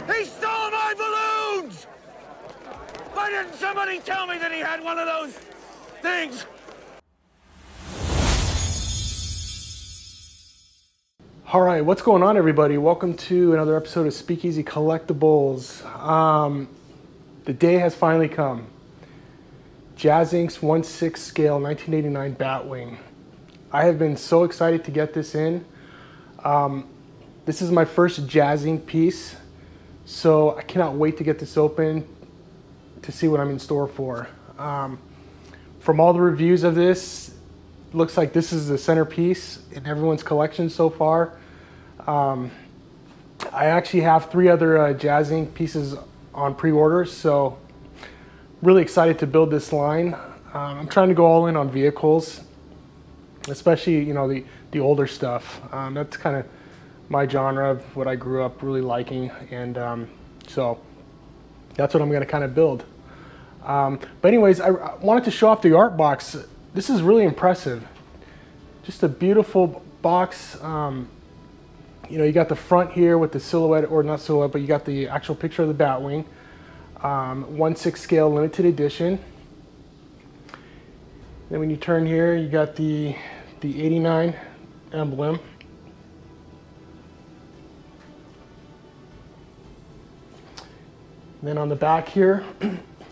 He stole my balloons! Why didn't somebody tell me that he had one of those things? All right, what's going on, everybody? Welcome to another episode of Speakeasy Collectibles. The day has finally come. Jazz Inc.'s 1/6 scale 1989 Batwing. I have been so excited to get this in. This is my first Jazz Inc. piece, so I cannot wait to get this open to see what I'm in store for. From all the reviews of this, looks like this is the centerpiece in everyone's collection so far. I actually have 3 other Jazz Inc. pieces on pre-order, so really excited to build this line. I'm trying to go all in on vehicles, especially the older stuff. That's kind of my genre of what I grew up really liking, and so that's what I'm going to kind of build. But anyways, I wanted to show off the art box. This is really impressive. Just a beautiful box. You got the front here with the silhouette, or not silhouette, but you got the actual picture of the Batwing. 1/6 scale limited edition. Then when you turn here, you got the 89 emblem. And then on the back here,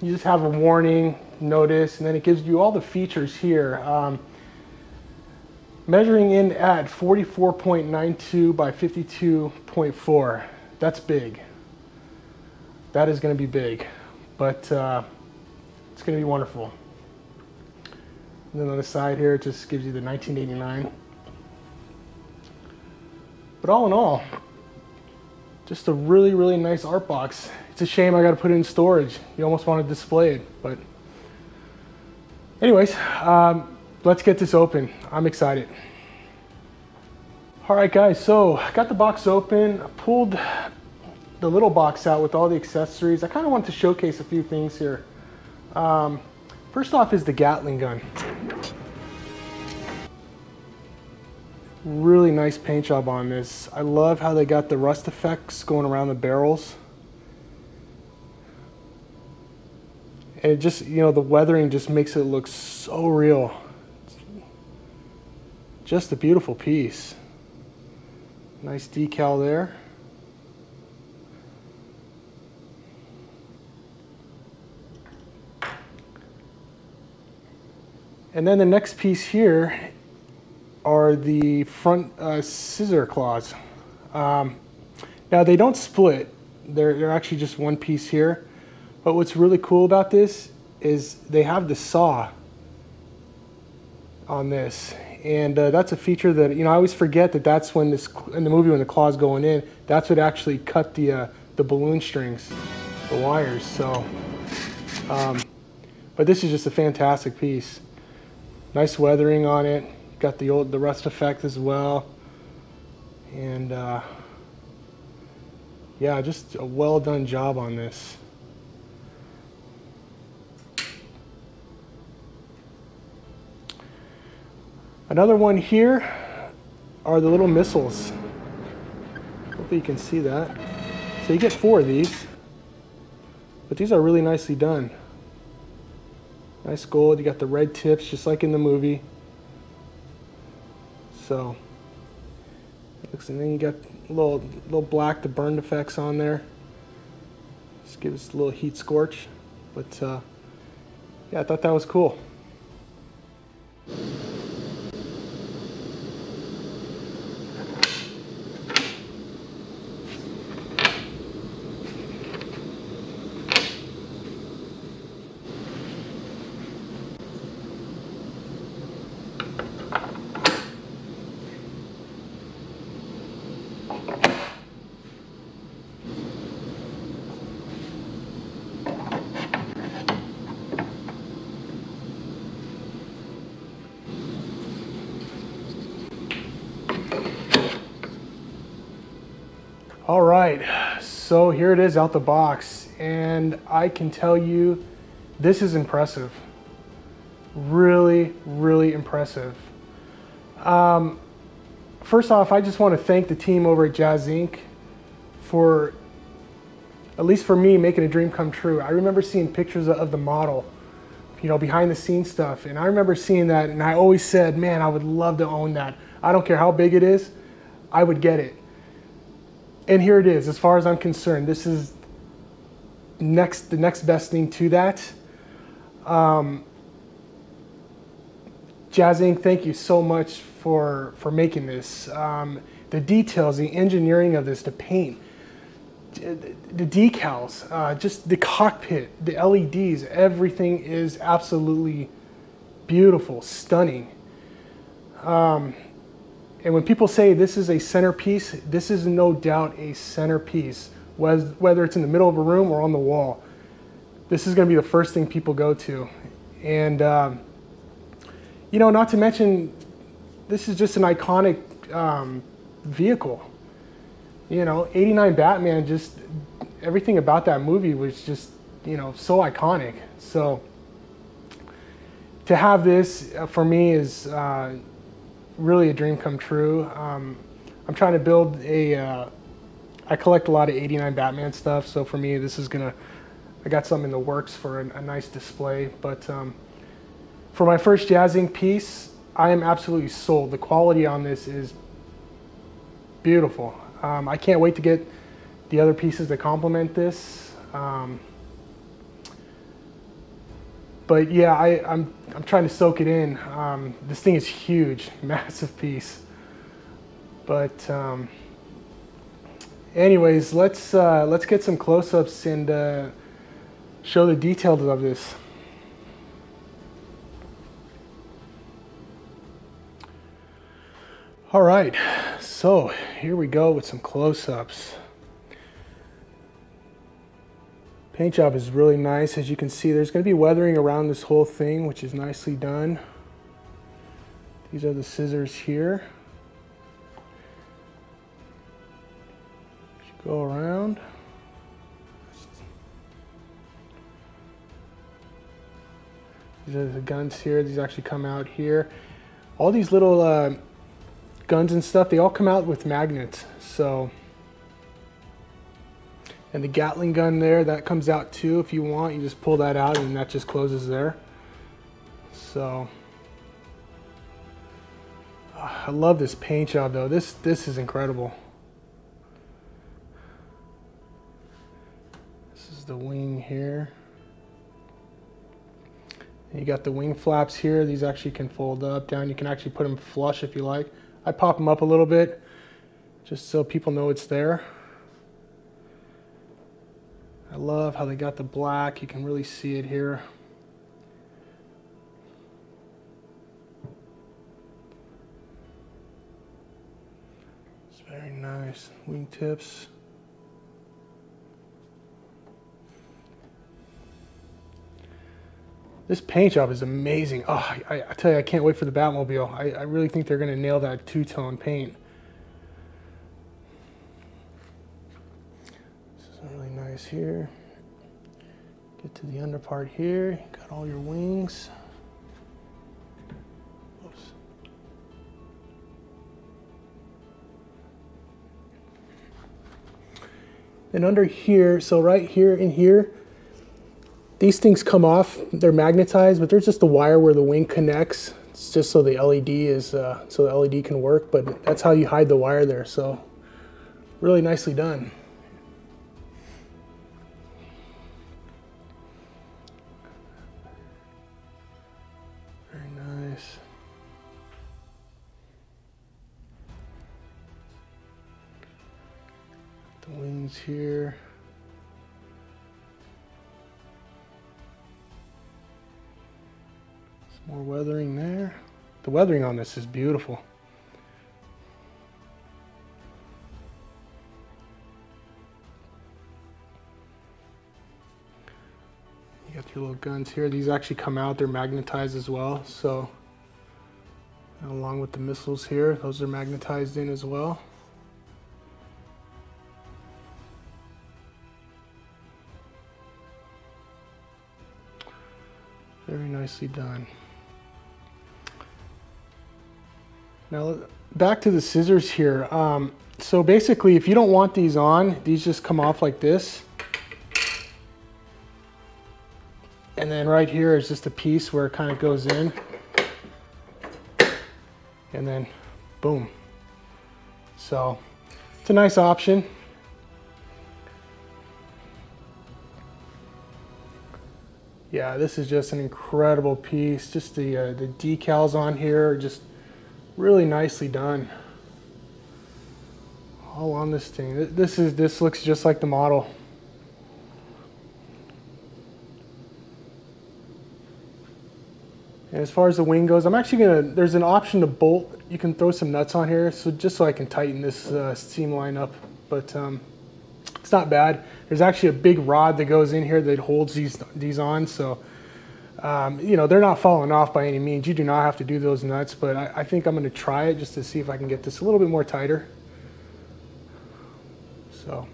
you just have a warning, notice, and then it gives you all the features here. Measuring in at 44.92 by 52.4. That's big. That is going to be big, but it's going to be wonderful. And then on the side here, it just gives you the 1989. But all in all, just a really, really nice art box. It's a shame I got to put it in storage. You almost want to display it, but anyways, let's get this open. I'm excited. All right, guys, so I got the box open. I pulled the little box out with all the accessories. I kind of wanted to showcase a few things here. First off is the Gatling gun. Really nice paint job on this. I love how they got the rust effects going around the barrels. And it just, the weathering just makes it look so real. Just a beautiful piece. Nice decal there. And then the next piece here are the front scissor claws. Now they don't split. They're actually just one piece here. But what's really cool about this is they have the saw on this. And that's a feature that, I always forget that that's when in the movie when the claw's going in, that's what actually cut the balloon strings, the wires. So, but this is just a fantastic piece. Nice weathering on it. Got the rust effect as well. And yeah, just a well done job on this. Another one here are the little missiles. Hopefully you can see that. So you get 4 of these, but these are really nicely done. Nice gold. You got the red tips, just like in the movie. So, and then you got a little black, the burned effects on there. Just gives a little heat scorch. But yeah, I thought that was cool. All right, so here it is out the box, and I can tell you this is impressive. Really, really impressive. First off, I just want to thank the team over at Jazz Inc. for at least for me, making a dream come true. I remember seeing pictures of the model, you know, behind the scenes stuff. And I remember seeing that, and I always said, man, I would love to own that. I don't care how big it is, I would get it. And here it is, as far as I'm concerned. This is the next best thing to that. Jazz Inc., thank you so much for making this. The details, the engineering of this, the paint, the decals, just the cockpit, the LEDs, everything is absolutely beautiful, stunning. And when people say this is a centerpiece, this is no doubt a centerpiece, whether it's in the middle of a room or on the wall. This is going to be the first thing people go to. And, you know, not to mention, this is just an iconic vehicle. You know, 89 Batman, just everything about that movie was just, you know, so iconic. So to have this for me is really a dream come true. I'm trying to build I collect a lot of 89 Batman stuff, so for me this is I got something in the works for a nice display. But for my first Jazz Inc. piece, I am absolutely sold. The quality on this is beautiful. I can't wait to get the other pieces that complement this. But yeah, I'm trying to soak it in. This thing is huge, massive piece. But anyways, let's get some close-ups and show the details of this. All right, so here we go with some close-ups. Paint job is really nice. As you can see, there's going to be weathering around this whole thing, which is nicely done. These are the scissors here. Go around. These are the guns here. These actually come out here. All these little guns and stuff, they all come out with magnets. So, and the Gatling gun there, that comes out too. If you want, you just pull that out and that just closes there. So I love this paint job though. This is incredible. This is the wing here. And you got the wing flaps here. These actually can fold up, down. You can actually put them flush if you like. I pop them up a little bit just so people know it's there. I love how they got the black. You can really see it here. It's very nice. Wingtips. This paint job is amazing. Oh, I tell you, I can't wait for the Batmobile. I really think they're going to nail that two-tone paint. This is really nice here. Get to the under part here. Got all your wings. Oops. And under here, so right here and here, these things come off. They're magnetized, but there's just a wire where the wing connects. It's just so the LED is so the LED can work, but that's how you hide the wire there. So really nicely done. Very nice. The wings here. More weathering there. The weathering on this is beautiful. You got your little guns here. These actually come out. They're magnetized as well. So, along with the missiles here, those are magnetized in as well. Very nicely done. Now back to the scissors here. So basically, if you don't want these on, these just come off like this. And then right here is just a piece where it kind of goes in. And then boom. So it's a nice option. Yeah, this is just an incredible piece. Just the decals on here are just really nicely done. All on this thing. This looks just like the model. And as far as the wing goes, I'm actually there's an option to bolt. You can throw some nuts on here, just so I can tighten this seam line up. But it's not bad. There's actually a big rod that goes in here that holds these on. So, you know, they're not falling off by any means. You do not have to do those nuts, but I think I'm gonna try it just to see if I can get this a little bit more tighter. So,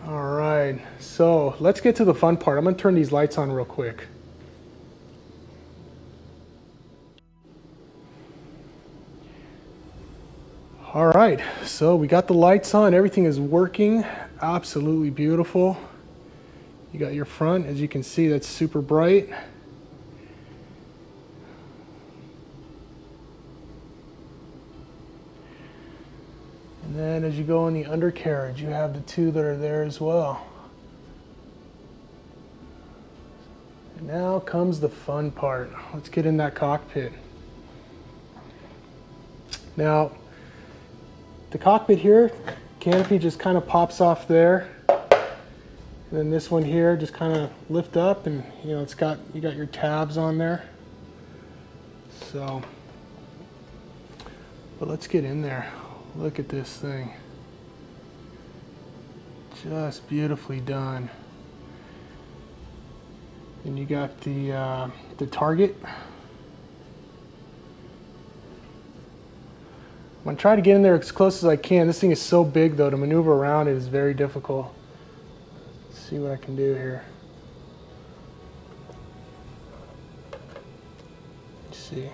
all right. So let's get to the fun part. I'm gonna turn these lights on real quick. All right, so we got the lights on. Everything is working. Absolutely beautiful. You got your front, as you can see, that's super bright. And then as you go in the undercarriage, you have the two that are there as well. And now comes the fun part. Let's get in that cockpit. Now, the cockpit here, canopy just kind of pops off there. And then this one here just kind of lift up, and you know, you got your tabs on there. So, but let's get in there. Look at this thing. Just beautifully done. And you got the target. I'm gonna try to get in there as close as I can. This thing is so big though, to maneuver around it is very difficult. Let's see what I can do here. Let's see.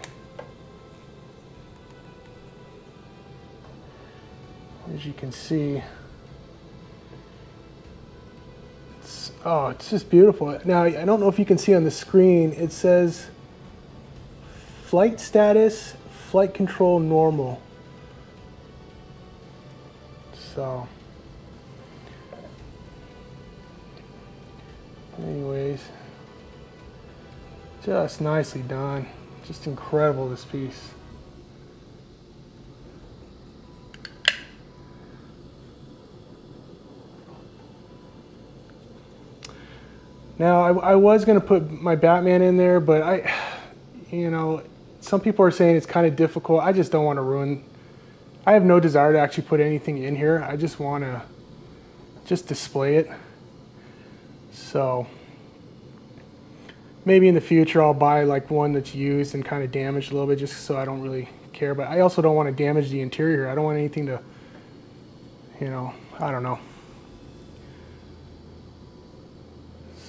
As you can see, it's just beautiful. Now, I don't know if you can see on the screen, it says flight status, flight control normal. So, anyways, just nicely done. Just incredible, this piece. Now, I was going to put my Batman in there, but you know, some people are saying it's kind of difficult. I just don't want to ruin. I have no desire to actually put anything in here. I just want to just display it. So maybe in the future I'll buy like one that's used and kind of damaged a little bit, just so I don't really care. But I also don't want to damage the interior. I don't want anything to, you know, I don't know.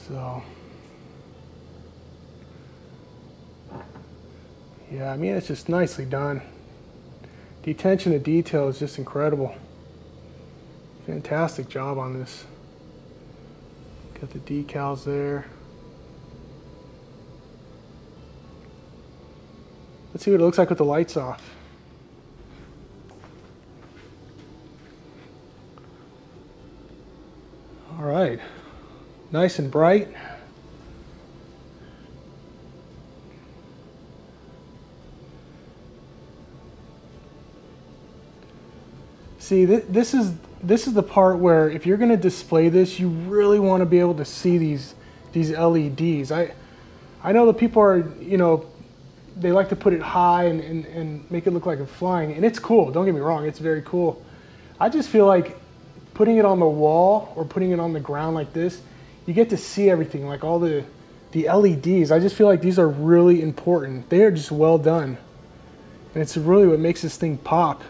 So yeah, I mean, it's just nicely done. The attention to detail is just incredible. Fantastic job on this. Got the decals there. Let's see what it looks like with the lights off. All right, nice and bright. See, this is the part where if you're going to display this, you really want to be able to see these LEDs. I know that people are, you know, they like to put it high and make it look like it's flying, and it's cool. Don't get me wrong, it's very cool. I just feel like putting it on the wall or putting it on the ground like this, you get to see everything, like all the LEDs. I just feel like these are really important. They are just well done, and it's really what makes this thing pop.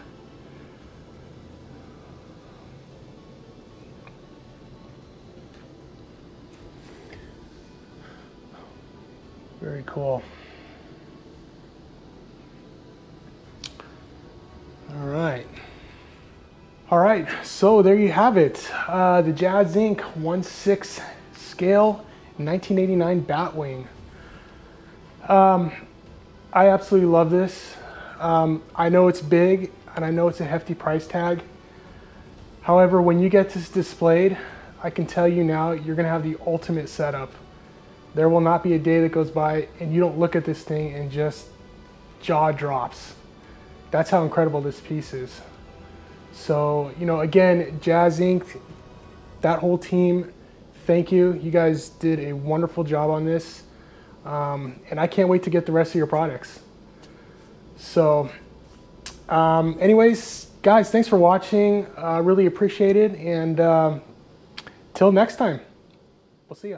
Very cool. All right, so there you have it. The Jazz Inc. 1/6 scale 1989 Batwing. I absolutely love this. I know it's big and I know it's a hefty price tag. However, when you get this displayed, I can tell you now, you're gonna have the ultimate setup. There will not be a day that goes by and you don't look at this thing and just jaw drops. That's how incredible this piece is. So, you know, again, Jazz Inc., that whole team, thank you. You guys did a wonderful job on this. And I can't wait to get the rest of your products. So, anyways, guys, thanks for watching. Really appreciate it. And till next time, we'll see ya.